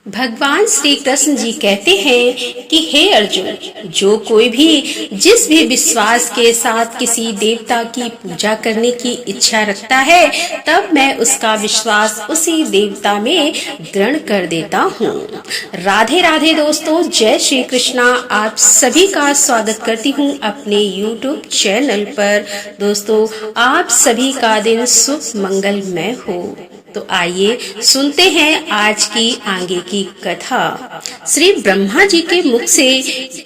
भगवान श्री कृष्ण जी कहते हैं कि हे अर्जुन, जो कोई भी जिस भी विश्वास के साथ किसी देवता की पूजा करने की इच्छा रखता है, तब मैं उसका विश्वास उसी देवता में दृढ़ कर देता हूँ। राधे राधे दोस्तों, जय श्री कृष्णा। आप सभी का स्वागत करती हूँ अपने YouTube चैनल पर। दोस्तों, आप सभी का दिन शुभ मंगलमय हो। तो आइए सुनते हैं आज की आगे की कथा। श्री ब्रह्मा जी के मुख से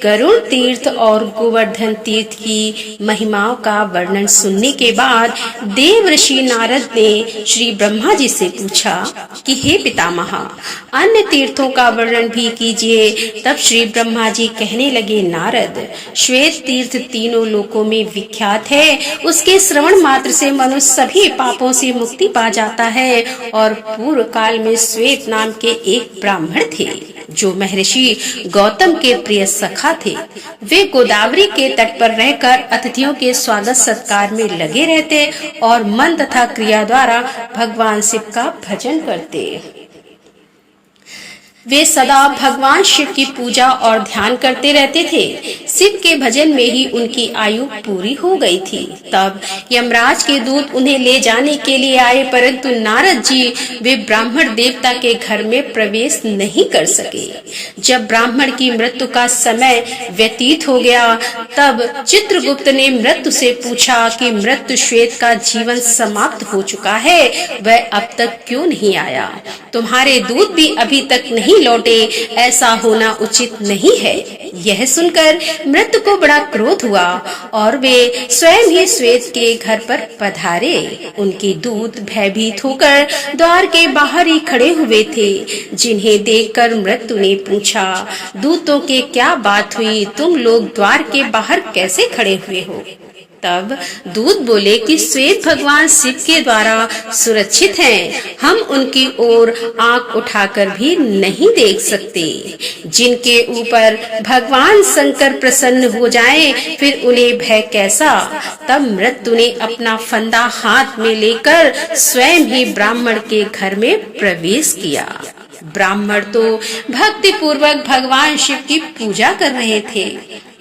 गरुड़ तीर्थ और गोवर्धन तीर्थ की महिमाओं का वर्णन सुनने के बाद देव ऋषि नारद ने श्री ब्रह्मा जी से पूछा कि हे पितामह, अन्य तीर्थों का वर्णन भी कीजिए। तब श्री ब्रह्मा जी कहने लगे, नारद, श्वेत तीर्थ तीनों लोकों में विख्यात है। उसके श्रवण मात्र से मनुष्य सभी पापों से मुक्ति पा जाता है। और पूर्व काल में श्वेत नाम के एक ब्राह्मण थे जो महर्षि गौतम के प्रिय सखा थे। वे गोदावरी के तट पर रहकर अतिथियों के स्वागत सत्कार में लगे रहते और मन तथा क्रिया द्वारा भगवान शिव का भजन करते। वे सदा भगवान शिव की पूजा और ध्यान करते रहते थे। शिव के भजन में ही उनकी आयु पूरी हो गई थी। तब यमराज के दूत उन्हें ले जाने के लिए आए, परंतु नारद जी वे ब्राह्मण देवता के घर में प्रवेश नहीं कर सके। जब ब्राह्मण की मृत्यु का समय व्यतीत हो गया, तब चित्रगुप्त ने मृत्यु से पूछा कि मृत्यु श्वेत का जीवन समाप्त हो चुका है, वह अब तक क्यों नहीं आया? तुम्हारे दूत भी अभी तक नहीं लौटे, ऐसा होना उचित नहीं है। यह सुनकर मृत्यु को बड़ा क्रोध हुआ और वे स्वयं ही श्वेत के घर पर पधारे। उनके दूत भयभीत होकर द्वार के बाहर ही खड़े हुए थे, जिन्हें देखकर मृत्यु ने पूछा, दूतों के क्या बात हुई? तुम लोग द्वार के बाहर कैसे खड़े हुए हो? तब दूत बोले कि श्वेत भगवान शिव के द्वारा सुरक्षित हैं। हम उनकी ओर आंख उठाकर भी नहीं देख सकते। जिनके ऊपर भगवान शंकर प्रसन्न हो जाएं, फिर उन्हें भय कैसा? तब मृत्यु ने अपना फंदा हाथ में लेकर स्वयं ही ब्राह्मण के घर में प्रवेश किया। ब्राह्मण तो भक्ति पूर्वक भगवान शिव की पूजा कर रहे थे।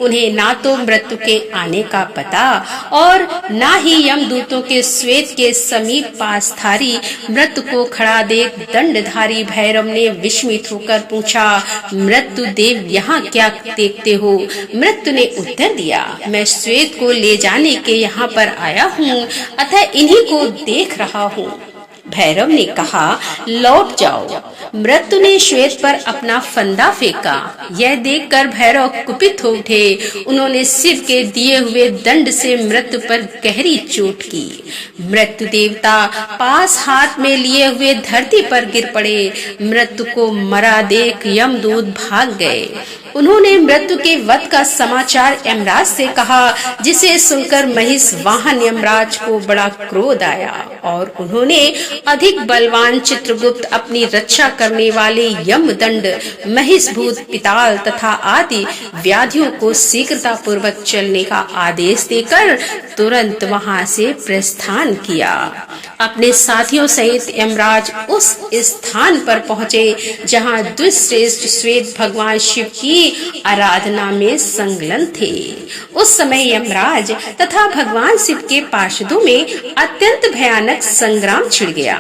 उन्हें ना तो मृत्यु के आने का पता और ना ही यमदूतों के श्वेत के समीप पास थारी मृत्यु को खड़ा देख दंडधारी भैरव ने विस्मित होकर पूछा, मृत्यु देव यहाँ क्या देखते हो? मृत्यु ने उत्तर दिया, मैं श्वेत को ले जाने के यहाँ पर आया हूँ, अतः इन्हीं को देख रहा हूँ। भैरव ने कहा, लौट जाओ। मृत्यु ने श्वेत पर अपना फंदा फेंका। यह देखकर भैरव कुपित हो उठे। उन्होंने शिव के दिए हुए दंड से मृत्यु पर गहरी चोट की। मृत्यु देवता पास हाथ में लिए हुए धरती पर गिर पड़े। मृत्यु को मरा देख यमदूत भाग गए। उन्होंने मृत्यु के वध का समाचार यमराज से कहा, जिसे सुनकर महिष वाहन यमराज को बड़ा क्रोध आया और उन्होंने अधिक बलवान चित्रगुप्त, अपनी रक्षा करने वाले यमदंड, महिषभूत, पिताल तथा आदि व्याधियों को शीघ्रता पूर्वक चलने का आदेश देकर तुरंत वहां से प्रस्थान किया। अपने साथियों सहित यमराज उस स्थान पर पहुँचे जहाँ द्विश्रेष्ठ श्वेत भगवान शिव की आराधना में संलग्न थे। उस समय यमराज तथा भगवान शिव के पार्षदों में अत्यंत भयानक संग्राम छिड़ गया।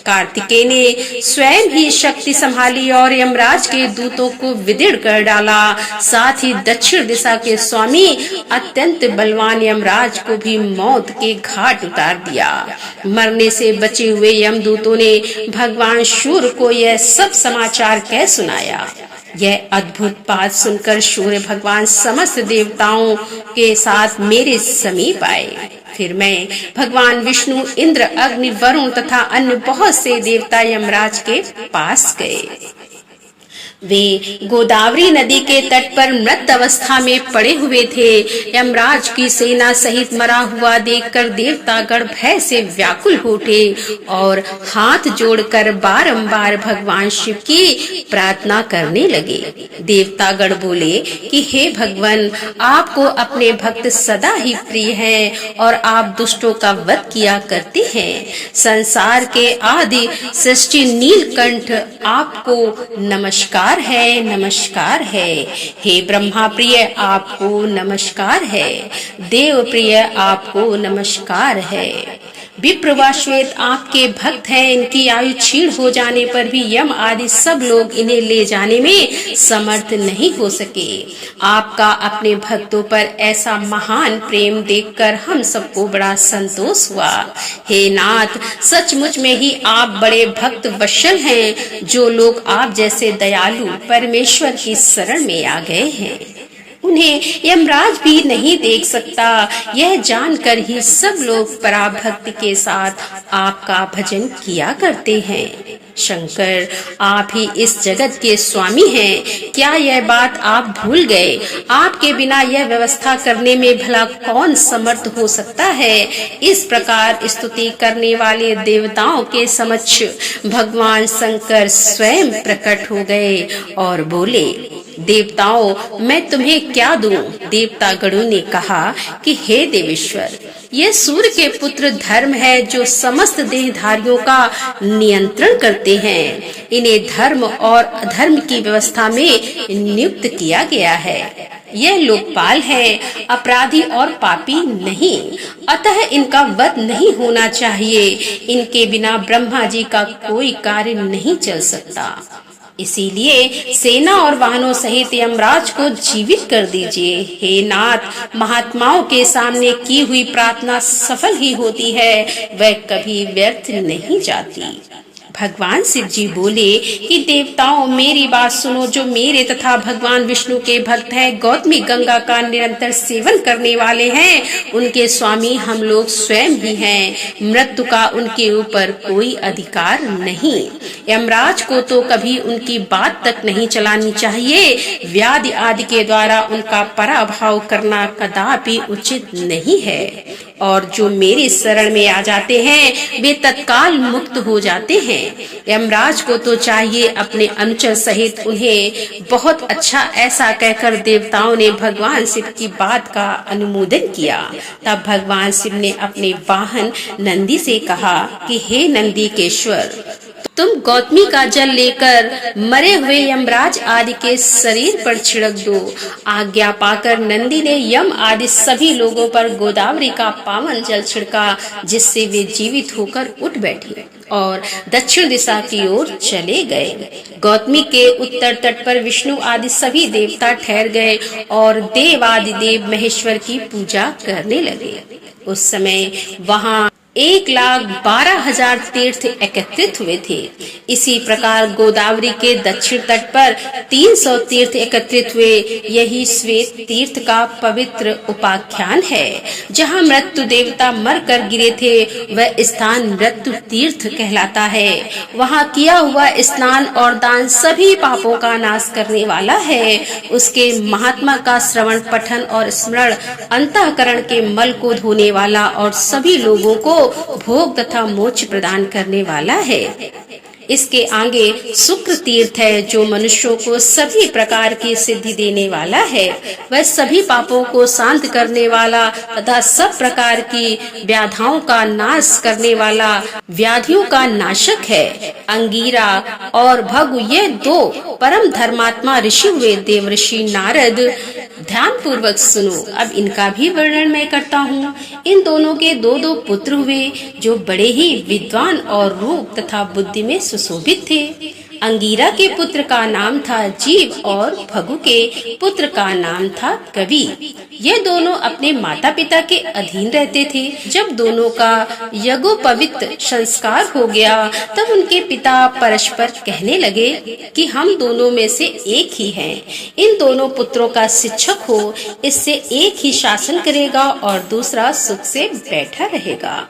कार्तिकेय ने स्वयं ही शक्ति संभाली और यमराज के दूतों को विदीर्ण कर डाला। साथ ही दक्षिण दिशा के स्वामी अत्यंत बलवान यमराज को भी मौत के घाट उतार दिया। मरने से बचे हुए यमदूतों ने भगवान सूर्य को यह सब समाचार कह सुनाया। यह अद्भुत बात सुनकर सूर्य भगवान समस्त देवताओं के साथ मेरे समीप आए। फिर मैं भगवान विष्णु, इंद्र, अग्नि, वरुण तथा अन्य बहुत से देवता यमराज के पास गए। वे गोदावरी नदी के तट पर मृत अवस्था में पड़े हुए थे। यमराज की सेना सहित मरा हुआ देखकर देवतागण भय से व्याकुल हो उठे और हाथ जोड़कर बारंबार भगवान शिव की प्रार्थना करने लगे। देवतागण बोले कि हे भगवान, आपको अपने भक्त सदा ही प्रिय हैं और आप दुष्टों का वध किया करते हैं। संसार के आदि सृष्टि नीलकंठ, आपको नमस्कार है, नमस्कार है। हे ब्रह्मा प्रिय, आपको नमस्कार है। देव प्रिय, आपको नमस्कार है। विप्र श्वेत आपके भक्त हैं। इनकी आयु क्षीण हो जाने पर भी यम आदि सब लोग इन्हें ले जाने में समर्थ नहीं हो सके। आपका अपने भक्तों पर ऐसा महान प्रेम देखकर हम सबको बड़ा संतोष हुआ। हे नाथ, सचमुच में ही आप बड़े भक्त वत्सल हैं। जो लोग आप जैसे दयालु परमेश्वर की शरण में आ गए हैं, उन्हें यमराज भी नहीं देख सकता। यह जानकर ही सब लोग पराभक्ति के साथ आपका भजन किया करते हैं। शंकर, आप ही इस जगत के स्वामी हैं। क्या यह बात आप भूल गए? आपके बिना यह व्यवस्था करने में भला कौन समर्थ हो सकता है? इस प्रकार स्तुति करने वाले देवताओं के समक्ष भगवान शंकर स्वयं प्रकट हो गए और बोले, देवताओं, मैं तुम्हें क्या दूं? देवतागणों ने कहा कि हे देवेश्वर, ये सूर्य के पुत्र धर्म है जो समस्त देहधारियों का नियंत्रण करते हैं। इन्हें धर्म और अधर्म की व्यवस्था में नियुक्त किया गया है। यह लोकपाल है, अपराधी और पापी नहीं, अतः इनका वध नहीं होना चाहिए। इनके बिना ब्रह्मा जी का कोई कार्य नहीं चल सकता। इसीलिए सेना और वाहनों सहित यमराज को जीवित कर दीजिए। हे नाथ, महात्माओं के सामने की हुई प्रार्थना सफल ही होती है, वह कभी व्यर्थ नहीं जाती। भगवान शिव जी बोले कि देवताओं, मेरी बात सुनो। जो मेरे तथा भगवान विष्णु के भक्त हैं, गौतमी गंगा का निरंतर सेवन करने वाले हैं, उनके स्वामी हम लोग स्वयं ही हैं। मृत्यु का उनके ऊपर कोई अधिकार नहीं। यमराज को तो कभी उनकी बात तक नहीं चलानी चाहिए। व्याधि आदि के द्वारा उनका पराभव करना कदापि उचित नहीं है। और जो मेरे शरण में आ जाते हैं, वे तत्काल मुक्त हो जाते हैं। यमराज को तो चाहिए अपने अनुचर सहित उन्हें बहुत अच्छा ऐसा कहकर देवताओं ने भगवान शिव की बात का अनुमोदन किया। तब भगवान शिव ने अपने वाहन नंदी से कहा कि हे नंदीकेश्वर, तुम गौतमी का जल लेकर मरे हुए यमराज आदि के शरीर पर छिड़क दो। आज्ञा पाकर नंदी ने यम आदि सभी लोगों पर गोदावरी का पावन जल छिड़का, जिससे वे जीवित होकर उठ बैठे और दक्षिण दिशा की ओर चले गए। गौतमी के उत्तर तट पर विष्णु आदि सभी देवता ठहर गए और देव आदि देव महेश्वर की पूजा करने लगे। उस समय वहाँ 1,12,000 तीर्थ एकत्रित हुए थे। इसी प्रकार गोदावरी के दक्षिण तट पर 300 तीर्थ एकत्रित हुए। यही श्वेत तीर्थ का पवित्र उपाख्यान है। जहाँ मृत्यु देवता मरकर गिरे थे, वह स्थान मृत्यु तीर्थ कहलाता है। वहाँ किया हुआ स्नान और दान सभी पापों का नाश करने वाला है। उसके महात्मा का श्रवण, पठन और स्मरण अंतःकरण के मल को धोने वाला और सभी लोगों को भोग तथा मोक्ष प्रदान करने वाला है। इसके आगे शुक्र तीर्थ है, जो मनुष्यों को सभी प्रकार की सिद्धि देने वाला है। वह सभी पापों को शांत करने वाला तथा सब प्रकार की व्याधियों का नाश करने वाला, व्याधियों का नाशक है। अंगीरा और भगु ये 2 परम धर्मात्मा ऋषि हुए। देव ऋषि नारद, ध्यान पूर्वक सुनो, अब इनका भी वर्णन मैं करता हूँ। इन दोनों के 2 पुत्र हुए, जो बड़े ही विद्वान और रूप तथा बुद्धि में सुशोभित थे। अंगीरा के पुत्र का नाम था जीव और भगु के पुत्र का नाम था कवि। ये दोनों अपने माता पिता के अधीन रहते थे। जब दोनों का यज्ञोपवीत संस्कार हो गया, तब उनके पिता परस्पर कहने लगे कि हम दोनों में से एक ही हैं। इन दोनों पुत्रों का शिक्षक हो, इससे एक ही शासन करेगा और दूसरा सुख से बैठा रहेगा।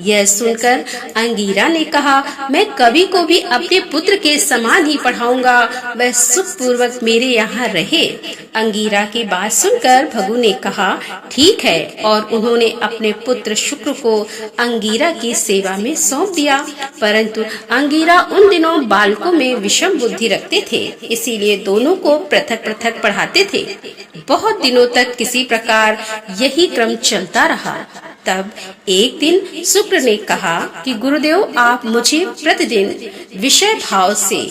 यह सुनकर अंगीरा ने कहा, मैं कवि को भी अपने पुत्र के समान ही पढ़ाऊंगा, वह सुखपूर्वक मेरे यहाँ रहे। अंगीरा की बात सुनकर भगु ने कहा, ठीक है, और उन्होंने अपने पुत्र शुक्र को अंगीरा की सेवा में सौंप दिया। परंतु अंगीरा उन दिनों बालकों में विषम बुद्धि रखते थे, इसीलिए दोनों को पृथक पृथक पढ़ाते थे। बहुत दिनों तक किसी प्रकार यही क्रम चलता रहा। तब एक दिन शुक्र ने कहा कि गुरुदेव, आप मुझे प्रतिदिन विषय भाव से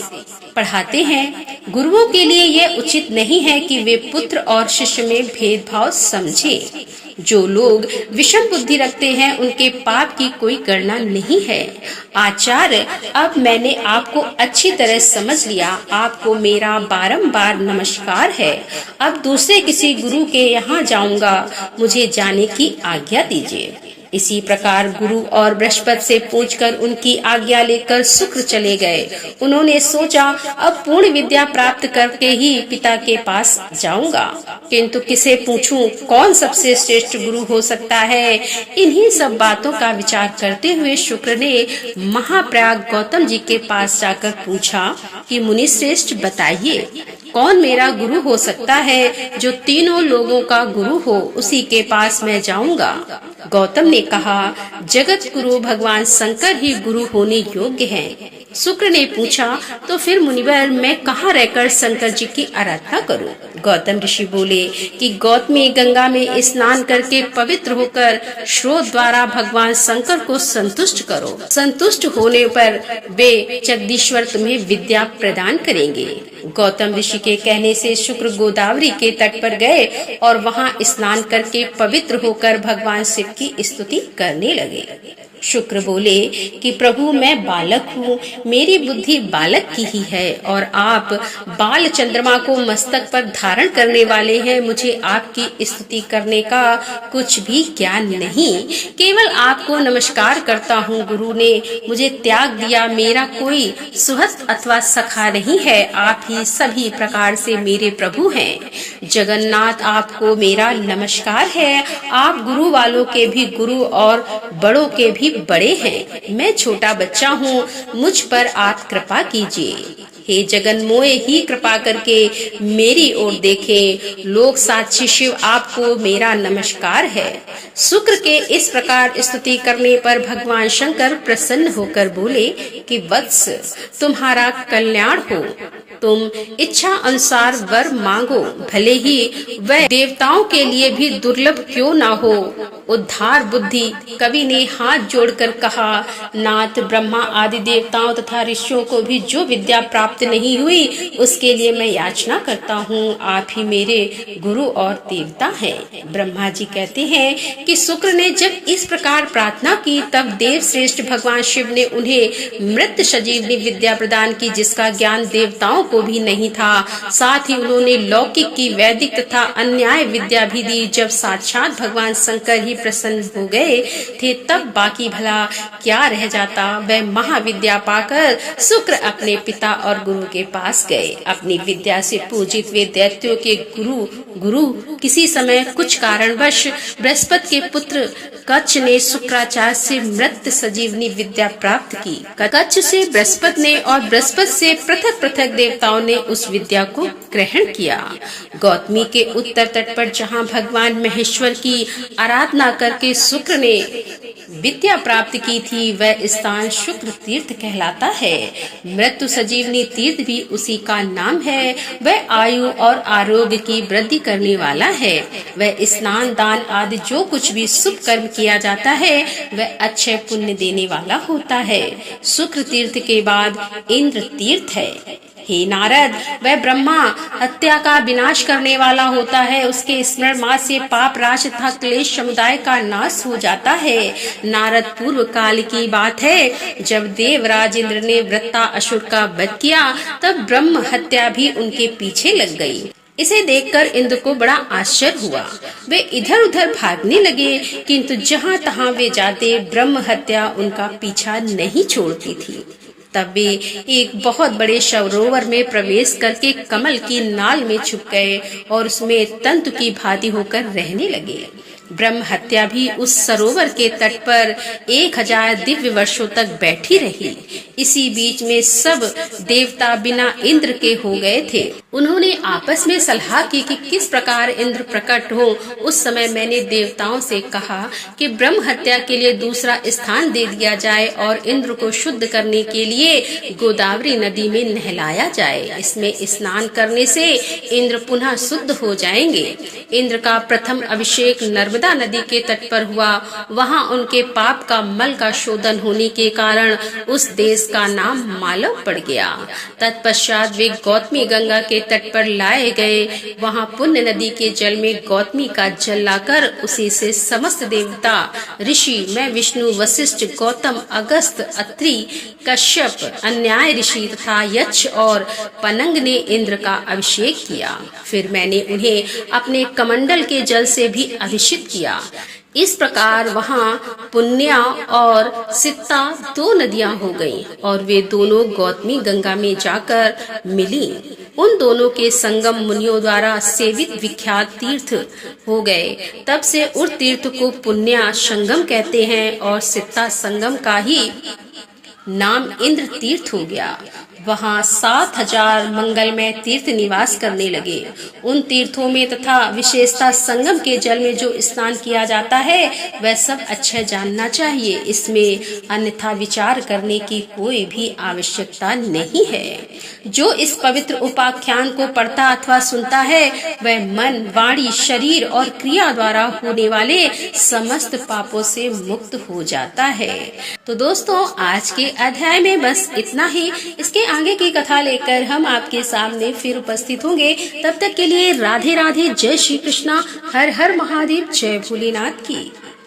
पढ़ाते हैं। गुरुओं के लिए यह उचित नहीं है कि वे पुत्र और शिष्य में भेदभाव समझे। जो लोग विषम बुद्धि रखते हैं उनके पाप की कोई गणना नहीं है। आचार्य, अब मैंने आपको अच्छी तरह समझ लिया। आपको मेरा बारंबार नमस्कार है। अब दूसरे किसी गुरु के यहाँ जाऊंगा, मुझे जाने की आज्ञा दीजिए। इसी प्रकार गुरु और बृहस्पति से पूछकर उनकी आज्ञा लेकर शुक्र चले गए। उन्होंने सोचा, अब पूर्ण विद्या प्राप्त करके ही पिता के पास जाऊंगा, किंतु किसे पूछूं, कौन सबसे श्रेष्ठ गुरु हो सकता है। इन्हीं सब बातों का विचार करते हुए शुक्र ने महाप्रयाग गौतम जी के पास जाकर पूछा कि मुनि श्रेष्ठ, बताइए कौन मेरा गुरु हो सकता है। जो तीनों लोगों का गुरु हो, उसी के पास मैं जाऊंगा। गौतम ने कहा, जगत गुरु भगवान शंकर ही गुरु होने योग्य हैं। शुक्र ने पूछा, तो फिर मुनिवर, मैं कहाँ रहकर शंकर जी की आराधना करूं? गौतम ऋषि बोले कि गौतमी गंगा में स्नान करके पवित्र होकर स्रोत द्वारा भगवान शंकर को संतुष्ट करो। संतुष्ट होने पर वे जगदीश्वर तुम्हें विद्या प्रदान करेंगे। गौतम ऋषि के कहने से शुक्र गोदावरी के तट पर गए और वहां स्नान करके पवित्र होकर भगवान शिव की स्तुति करने लगे। शुक्र बोले कि प्रभु, मैं बालक हूँ, मेरी बुद्धि बालक की ही है और आप बाल चंद्रमा को मस्तक पर धारण करने वाले हैं। मुझे आपकी स्तुति करने का कुछ भी ज्ञान नहीं, केवल आपको नमस्कार करता हूँ। गुरु ने मुझे त्याग दिया, मेरा कोई सुहृद अथवा सखा नहीं है। आप ही सभी प्रकार से मेरे प्रभु हैं। जगन्नाथ, आपको मेरा नमस्कार है। आप गुरु वालों के भी गुरु और बड़ों के भी बड़े हैं। मैं छोटा बच्चा हूँ, मुझ पर आप कृपा कीजिए। हे जगन्मोहे, ही कृपा करके मेरी ओर देखें। लोक साक्षी शिव, आपको मेरा नमस्कार है। शुक्र के इस प्रकार स्तुति करने पर भगवान शंकर प्रसन्न होकर बोले कि वत्स, तुम्हारा कल्याण हो। तुम इच्छा अनुसार वर मांगो, भले ही वह देवताओं के लिए भी दुर्लभ क्यों ना हो। उद्धार बुद्धि कवि ने हाथ जोड़कर कहा, नाथ, ब्रह्मा आदि देवताओं तथा ऋषियों को भी जो विद्या प्राप्त नहीं हुई, उसके लिए मैं याचना करता हूँ। आप ही मेरे गुरु और देवता हैं। ब्रह्मा जी कहते हैं कि शुक्र ने जब इस प्रकार प्रार्थना की, तब देव श्रेष्ठ भगवान शिव ने उन्हें मृत सजीवनी विद्या प्रदान की, जिसका ज्ञान देवताओं को भी नहीं था। साथ ही उन्होंने लौकिक की वैदिक तथा अन्याय विद्या भी दी। जब साक्षात भगवान शंकर ही प्रसन्न हो गए थे, तब बाकी भला क्या रह जाता। वह महाविद्या पाकर शुक्र अपने पिता और गुरु के पास गए। अपनी विद्या से पूजित वे दैत्यों के गुरु किसी समय कुछ कारणवश बृहस्पति के पुत्र कच्छ ने शुक्राचार्य से मृत सजीवनी विद्या प्राप्त की। कच्छ से बृहस्पति ने और बृहस्पति से पृथक पृथक देवताओं ने उस विद्या को ग्रहण किया। गौतमी के उत्तर तट पर जहाँ भगवान महेश्वर की आराधना करके शुक्र ने विद्या प्राप्त की थी, वह स्थान शुक्र तीर्थ कहलाता है। मृत्यु सजीवनी तीर्थ भी उसी का नाम है। वह आयु और आरोग्य की वृद्धि करने वाला है। वह स्नान, दान आदि जो कुछ भी शुभ कर्म किया जाता है, वह अच्छे पुण्य देने वाला होता है। शुक्र तीर्थ के बाद इंद्र तीर्थ है। हे नारद, वह ब्रह्मा हत्या का विनाश करने वाला होता है। उसके स्मरण मात्र से पाप राशि तथा क्लेश समुदाय का नाश हो जाता है। नारद, पूर्व काल की बात है, जब देवराज इंद्र ने वृत्तासुर का वध किया, तब ब्रह्म हत्या भी उनके पीछे लग गई। इसे देखकर इंद्र को बड़ा आश्चर्य हुआ। वे इधर उधर भागने लगे, किंतु जहाँ तहाँ वे जाते, ब्रह्म हत्या उनका पीछा नहीं छोड़ती थी। तब वे एक बहुत बड़े सरोवर में प्रवेश करके कमल की नाल में छुप गए और उसमें तंतु की भांति होकर रहने लगे। ब्रह्म हत्या भी उस सरोवर के तट पर 1000 दिव्य वर्षों तक बैठी रही। इसी बीच में सब देवता बिना इंद्र के हो गए थे। उन्होंने आपस में सलाह की कि किस प्रकार इंद्र प्रकट हो। उस समय मैंने देवताओं से कहा कि ब्रह्म हत्या के लिए दूसरा स्थान दे दिया जाए और इंद्र को शुद्ध करने के लिए गोदावरी नदी में नहलाया जाए। इसमें स्नान करने से इंद्र पुनः शुद्ध हो जाएंगे। इंद्र का प्रथम अभिषेक नर्मदा नदी के तट पर हुआ। वहां उनके पाप का मल का शोधन होने के कारण उस देश का नाम मालव पड़ गया। तत्पश्चात वे गौतमी गंगा के तट पर लाए गए। वहां पुण्य नदी के जल में गौतमी का जल लाकर उसी से समस्त देवता, ऋषि, मैं विष्णु, वशिष्ठ, गौतम, अगस्त, अत्रि, कश्यप, अन्याय ऋषि तथा यक्ष और पनंग ने इंद्र का अभिषेक किया। फिर मैंने उन्हें अपने कमंडल के जल से भी अभिषेक किया। इस प्रकार वहां पुण्या और सित्ता 2 नदियां हो गईं और वे दोनों गौतमी गंगा में जाकर मिली। उन दोनों के संगम मुनियों द्वारा सेवित विख्यात तीर्थ हो गए। तब से उस तीर्थ को पुण्या संगम कहते हैं और सित्ता संगम का ही नाम इंद्र तीर्थ हो गया। वहां 7000 मंगलमय तीर्थ निवास करने लगे। उन तीर्थों में तथा विशेषता संगम के जल में जो स्नान किया जाता है वह सब अच्छा जानना चाहिए। इसमें अन्यथा विचार करने की कोई भी आवश्यकता नहीं है। जो इस पवित्र उपाख्यान को पढ़ता अथवा सुनता है वह मन, वाणी, शरीर और क्रिया द्वारा होने वाले समस्त पापों से मुक्त हो जाता है। तो दोस्तों, आज के अध्याय में बस इतना ही। इसके आगे की कथा लेकर हम आपके सामने फिर उपस्थित होंगे। तब तक के लिए राधे राधे, जय श्री कृष्णा, हर हर महादेव, जय भोलेनाथ की।